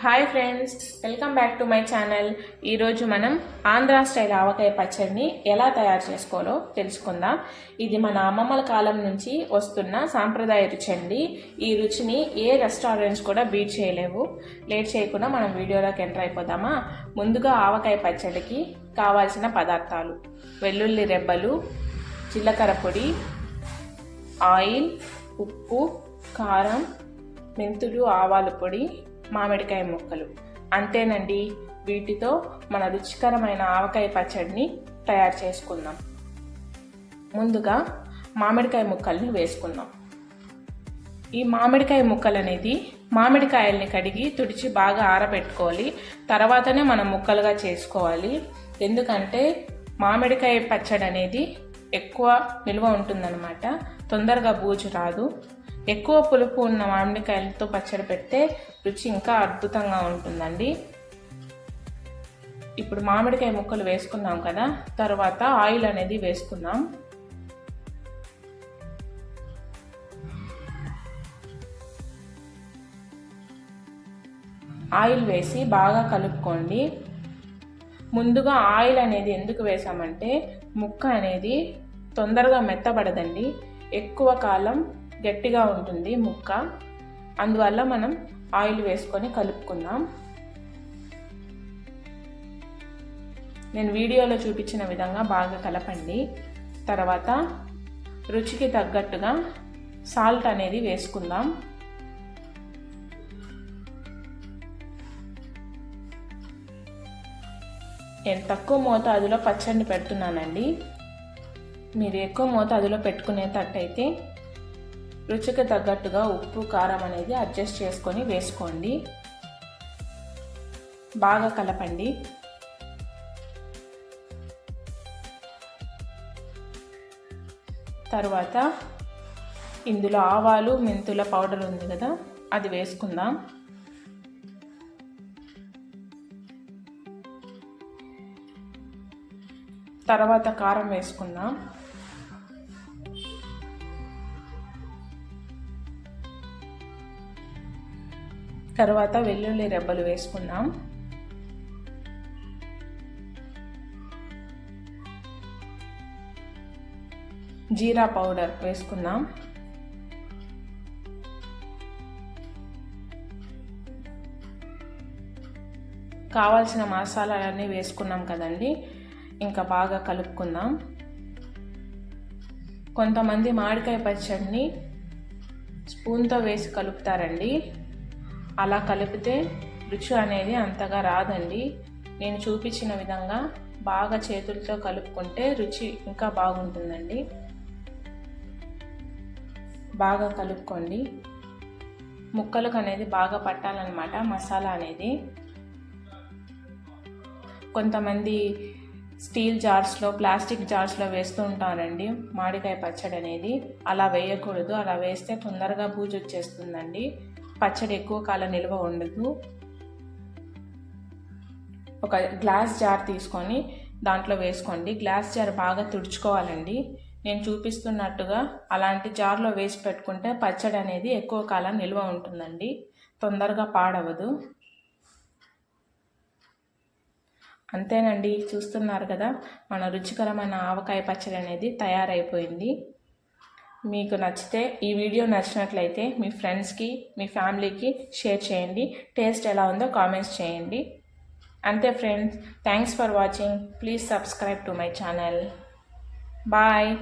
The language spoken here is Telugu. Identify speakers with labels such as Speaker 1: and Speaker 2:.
Speaker 1: Hi friends, welcome back to my channel. ఈరోజు మనం ఆంధ్రా స్టైల్ ఆవకాయ పచ్చడిని ఎలా తయారు చేసుకోవాలో తెలుసుకుందాం. ఇది మన అమ్మమ్మల కాలం నుంచి వస్తున్న సాంప్రదాయ రుచి అండి. ఈ రుచిని ఏ రెస్టారెంట్స్ కూడా బీట్ చేయలేవు. లేట్ చేయకుండా మనం వీడియోలోకి ఎంటర్ అయిపోదామా. ముందుగా ఆవకాయ పచ్చడికి కావాల్సిన పదార్థాలు: వెల్లుల్లి రెబ్బలు, జీలకర్ర పొడి, ఆయిల్, ఉప్పు, కారం, మెంతులు, ఆవాల పొడి, మామిడికాయ ముక్కలు. అంతేనండి. వీటితో మన రుచికరమైన ఆవకాయ పచ్చడిని తయారు చేసుకుందాం. ముందుగా మామిడికాయ ముక్కల్ని వేసుకుందాం. ఈ మామిడికాయ ముక్కలు అనేది మామిడికాయల్ని కడిగి తుడిచి బాగా ఆరబెట్టుకోవాలి. తర్వాతనే మనం ముక్కలుగా చేసుకోవాలి. ఎందుకంటే మామిడికాయ పచ్చడి అనేది ఎక్కువ నిల్వ ఉంటుందన్నమాట. తొందరగా బూజు రాదు. ఎక్కువ పులుపు ఉన్న మామిడికాయలతో పచ్చడి పెడితే రుచి ఇంకా అద్భుతంగా ఉంటుందండి. ఇప్పుడు మామిడికాయ ముక్కలు వేసుకున్నాం కదా, తర్వాత ఆయిల్ అనేది వేసుకుందాం. ఆయిల్ వేసి బాగా కలుపుకోండి. ముందుగా ఆయిల్ అనేది ఎందుకు వేసామంటే ముక్క అనేది తొందరగా మెత్తబడదండి. ఎక్కువ కాలం గట్టిగా ఉంటుంది ముక్క. అందువల్ల మనం ఆయిల్ వేసుకొని కలుపుకుందాం. నేను వీడియోలో చూపించిన విధంగా బాగా కలపండి. తర్వాత రుచికి తగ్గట్టుగా సాల్ట్ అనేది వేసుకుందాం. నేను తక్కువ మోతాదులో పచ్చడిని పెడుతున్నానండి. మీరు ఎక్కువ మోతాదులో పెట్టుకునేటట్టయితే రుచికి తగ్గట్టుగా ఉప్పు, కారం అనేది అడ్జస్ట్ చేసుకొని వేసుకోండి. బాగా కలపండి. తర్వాత ఇందులో ఆవాలు, మెంతుల పౌడర్ ఉంది కదా, అది వేసుకుందాం. తర్వాత కారం వేసుకుందాం. తర్వాత వెల్లుల్లి రెబ్బలు వేసుకుందాం. జీరా పౌడర్ వేసుకుందాం. కావాల్సిన మసాలాలన్నీ వేసుకున్నాం కదండి. ఇంకా బాగా కలుపుకుందాం. కొంతమంది మామిడికాయ పచ్చడిని స్పూన్తో వేసి కలుపుతారండి. అలా కలిపితే రుచి అనేది అంతగా రాదండి. నేను చూపించిన విధంగా బాగా చేతులతో కలుపుకుంటే రుచి ఇంకా బాగుంటుందండి. బాగా కలుపుకోండి. ముక్కలకు అనేది బాగా పట్టాలన్నమాట మసాలా అనేది. కొంతమంది స్టీల్ జార్స్లో, ప్లాస్టిక్ జార్స్లో వేస్తూ ఉంటారండి మామిడికాయ పచ్చడి అనేది. అలా వేయకూడదు. అలా వేస్తే తొందరగా బూజు వచ్చేస్తుందండి. పచ్చడి ఎక్కువ కాలం నిల్వ ఉండదు. ఒక గ్లాస్ జార్ తీసుకొని దాంట్లో వేసుకోండి. గ్లాస్ జార్ బాగా తుడుచుకోవాలండి. నేను చూపిస్తున్నట్టుగా అలాంటి జార్లో వేసి పెట్టుకుంటే పచ్చడి అనేది ఎక్కువ కాలం నిల్వ ఉంటుందండి. తొందరగా పాడవదు. అంతేనండి. చూస్తున్నారు కదా, మన రుచికరమైన ఆవకాయ పచ్చడి అనేది తయారైపోయింది. మీకు నచ్చితే, ఈ వీడియో నచ్చినట్లయితే మీ ఫ్రెండ్స్కి, మీ ఫ్యామిలీకి షేర్ చేయండి. టేస్ట్ ఎలా ఉందో కామెంట్స్ చేయండి. అంతే friends. Thanks for watching. Please subscribe to my channel. Bye.